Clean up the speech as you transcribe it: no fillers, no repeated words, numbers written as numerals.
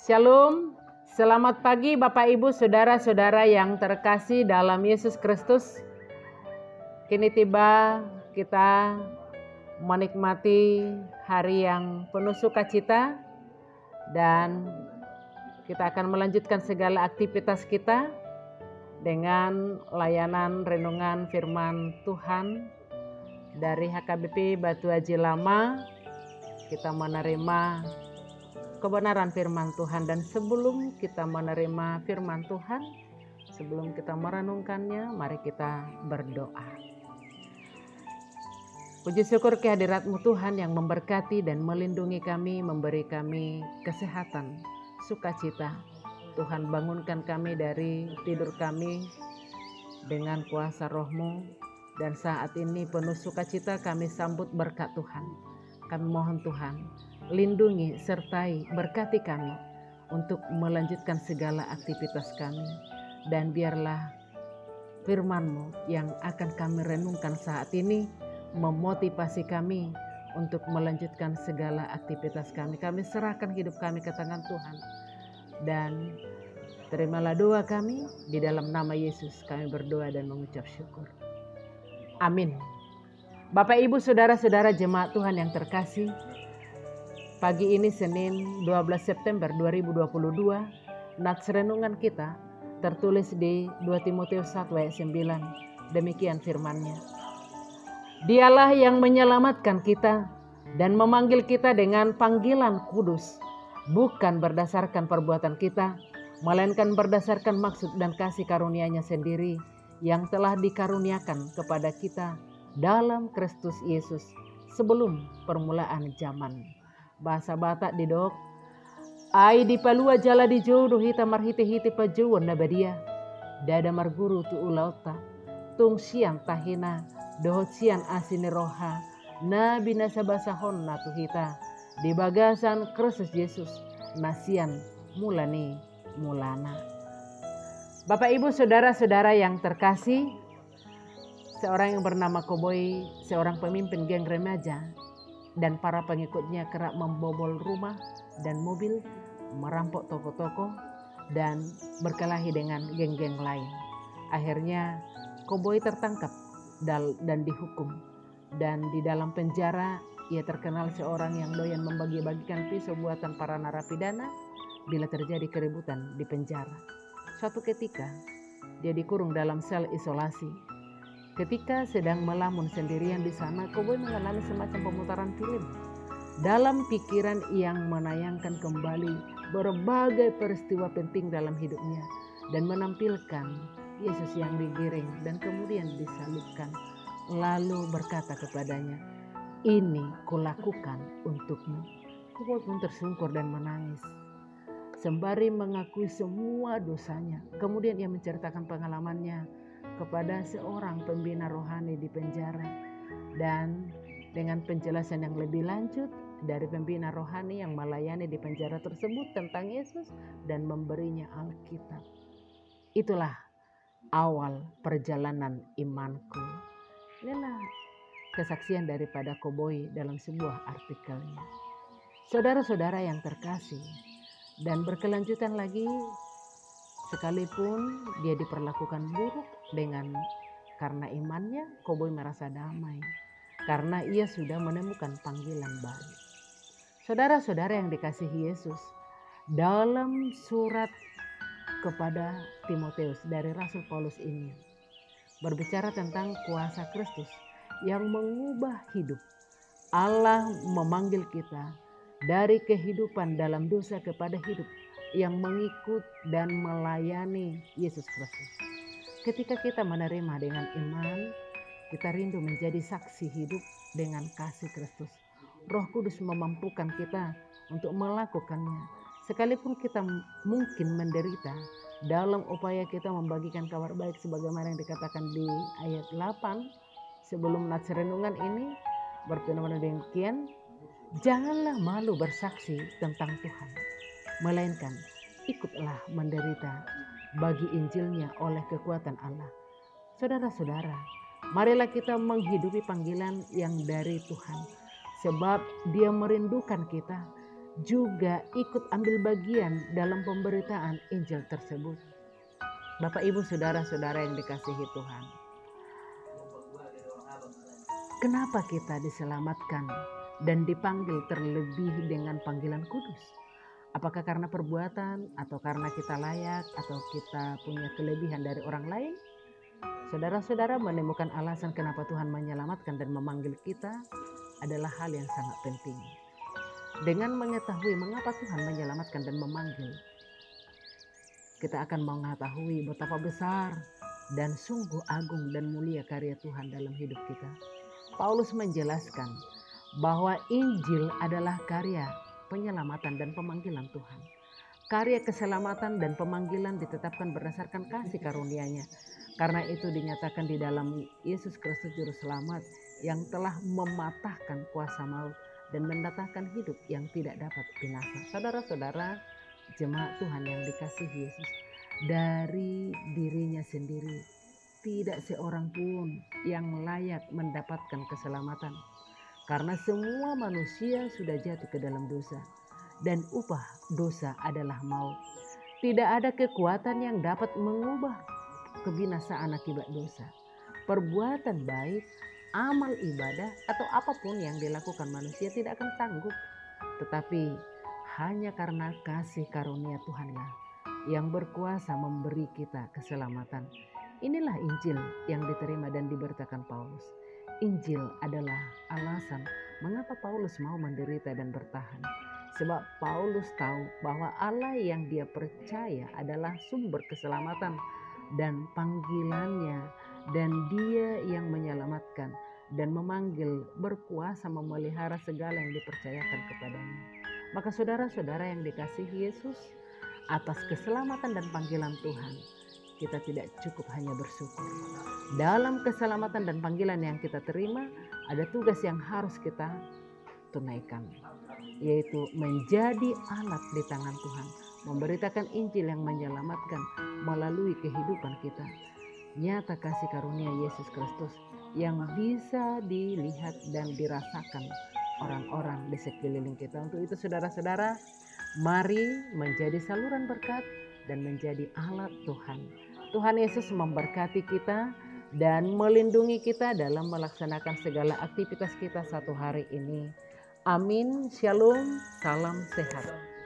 Shalom, selamat pagi Bapak Ibu Saudara-saudara yang terkasih dalam Yesus Kristus. Kini tiba kita menikmati hari yang penuh sukacita dan kita akan melanjutkan segala aktivitas kita dengan layanan renungan firman Tuhan dari HKBP Batu Haji Lama. Kita menerima kebenaran firman Tuhan, dan sebelum kita menerima firman Tuhan, sebelum kita merenungkannya, mari kita berdoa. Puji syukur kehadirat-Mu Tuhan yang memberkati dan melindungi kami, memberi kami kesehatan, sukacita. Tuhan, bangunkan kami dari tidur kami dengan kuasa Roh-Mu, dan saat ini penuh sukacita kami sambut berkat Tuhan. Kami mohon Tuhan, lindungi, sertai, berkati kami untuk melanjutkan segala aktivitas kami. Dan biarlah firman-Mu yang akan kami renungkan saat ini memotivasi kami untuk melanjutkan segala aktivitas kami. Kami serahkan hidup kami ke tangan Tuhan. Dan terimalah doa kami, di dalam nama Yesus kami berdoa dan mengucap syukur. Amin. Bapak Ibu Saudara-saudara jemaat Tuhan yang terkasih, pagi ini Senin 12 September 2022, nats renungan kita tertulis di 2 Timotius 1 ayat 9. Demikian firman-Nya. Dialah yang menyelamatkan kita dan memanggil kita dengan panggilan kudus, bukan berdasarkan perbuatan kita, melainkan berdasarkan maksud dan kasih karunia-Nya sendiri yang telah dikaruniakan kepada kita dalam Kristus Yesus sebelum permulaan zaman. Bahasa Batak di dok, ai di palua jala di jodoh hita marhite-hite pajuan nabadia, dada marguru tu ulauta, tung siang tahina, dohot siang asini roha, nabi nasabasahon natu hita, di bagasan Kristus Yesus, nasian mulani mulana. Bapak Ibu Saudara-saudara yang terkasih, seorang yang bernama Koboi, seorang pemimpin geng remaja, dan para pengikutnya kerap membobol rumah dan mobil, merampok toko-toko, dan berkelahi dengan geng-geng lain. Akhirnya Koboi tertangkap dan dihukum. Dan di dalam penjara ia terkenal seorang yang doyan membagi-bagikan pisau buatan para narapidana bila terjadi keributan di penjara. Suatu ketika dia dikurung dalam sel isolasi. Ketika sedang melamun sendirian di sana, Koboi mengalami semacam pemutaran film. Dalam pikiran yang menayangkan kembali berbagai peristiwa penting dalam hidupnya dan menampilkan Yesus yang digiring dan kemudian disalibkan. Lalu berkata kepadanya, "Ini kulakukan untukmu." Koboi pun tersungkur dan menangis sembari mengakui semua dosanya. Kemudian ia menceritakan pengalamannya kepada seorang pembina rohani di penjara, dan dengan penjelasan yang lebih lanjut dari pembina rohani yang melayani di penjara tersebut tentang Yesus dan memberinya Alkitab. Itulah awal perjalanan imanku. Inilah kesaksian daripada Koboi dalam sebuah artikelnya. Saudara-saudara yang terkasih, dan berkelanjutan lagi, sekalipun dia diperlakukan buruk karena imannya, Koboi merasa damai karena ia sudah menemukan panggilan baru. Saudara-saudara yang dikasihi Yesus, dalam surat kepada Timotius dari Rasul Paulus ini berbicara tentang kuasa Kristus yang mengubah hidup. Allah memanggil kita dari kehidupan dalam dosa kepada hidup yang mengikut dan melayani Yesus Kristus. Ketika kita menerima dengan iman, kita rindu menjadi saksi hidup dengan kasih Kristus. Roh Kudus memampukan kita untuk melakukannya. Sekalipun kita mungkin menderita dalam upaya kita membagikan kabar baik sebagaimana yang dikatakan di ayat 8 sebelum nats renungan ini berfirman demikian, "Janganlah malu bersaksi tentang Tuhan, melainkan ikutlah menderita bagi Injilnya oleh kekuatan Allah." Saudara-saudara, marilah kita menghidupi panggilan yang dari Tuhan, sebab Dia merindukan kita juga ikut ambil bagian dalam pemberitaan Injil tersebut. Bapak, Ibu, saudara-saudara yang dikasihi Tuhan, kenapa kita diselamatkan dan dipanggil terlebih dengan panggilan kudus? Apakah karena perbuatan, atau karena kita layak, atau kita punya kelebihan dari orang lain? Saudara-saudara menemukan alasan kenapa Tuhan menyelamatkan dan memanggil kita adalah hal yang sangat penting. Dengan mengetahui mengapa Tuhan menyelamatkan dan memanggil, kita akan mengetahui betapa besar dan sungguh agung dan mulia karya Tuhan dalam hidup kita. Paulus menjelaskan bahwa Injil adalah karya penyelamatan dan pemanggilan Tuhan. Karya keselamatan dan pemanggilan ditetapkan berdasarkan kasih karunia-Nya. Karena itu dinyatakan di dalam Yesus Kristus Juru Selamat yang telah mematahkan kuasa maut dan mendatangkan hidup yang tidak dapat binasa. Saudara-saudara, jemaat Tuhan yang dikasihi Yesus, dari dirinya sendiri tidak seorang pun yang layak mendapatkan keselamatan, karena semua manusia sudah jatuh ke dalam dosa dan upah dosa adalah maut. Tidak ada kekuatan yang dapat mengubah kebinasaan akibat dosa. Perbuatan baik, amal ibadah, atau apapun yang dilakukan manusia tidak akan sanggup. Tetapi hanya karena kasih karunia Tuhanlah yang berkuasa memberi kita keselamatan. Inilah Injil yang diterima dan diberitakan Paulus. Injil adalah alasan mengapa Paulus mau menderita dan bertahan. Sebab Paulus tahu bahwa Allah yang dia percaya adalah sumber keselamatan dan panggilannya, dan Dia yang menyelamatkan dan memanggil, berkuasa memelihara segala yang dipercayakan kepadanya. Maka saudara-saudara yang dikasihi Yesus, atas keselamatan dan panggilan Tuhan, kita tidak cukup hanya bersyukur. Dalam keselamatan dan panggilan yang kita terima, ada tugas yang harus kita tunaikan, yaitu menjadi alat di tangan Tuhan, memberitakan Injil yang menyelamatkan melalui kehidupan kita. Nyata kasih karunia Yesus Kristus yang bisa dilihat dan dirasakan orang-orang di sekeliling kita. Untuk itu saudara-saudara, mari menjadi saluran berkat dan menjadi alat Tuhan. Tuhan Yesus memberkati kita dan melindungi kita dalam melaksanakan segala aktivitas kita satu hari ini. Amin. Shalom. Salam sehat.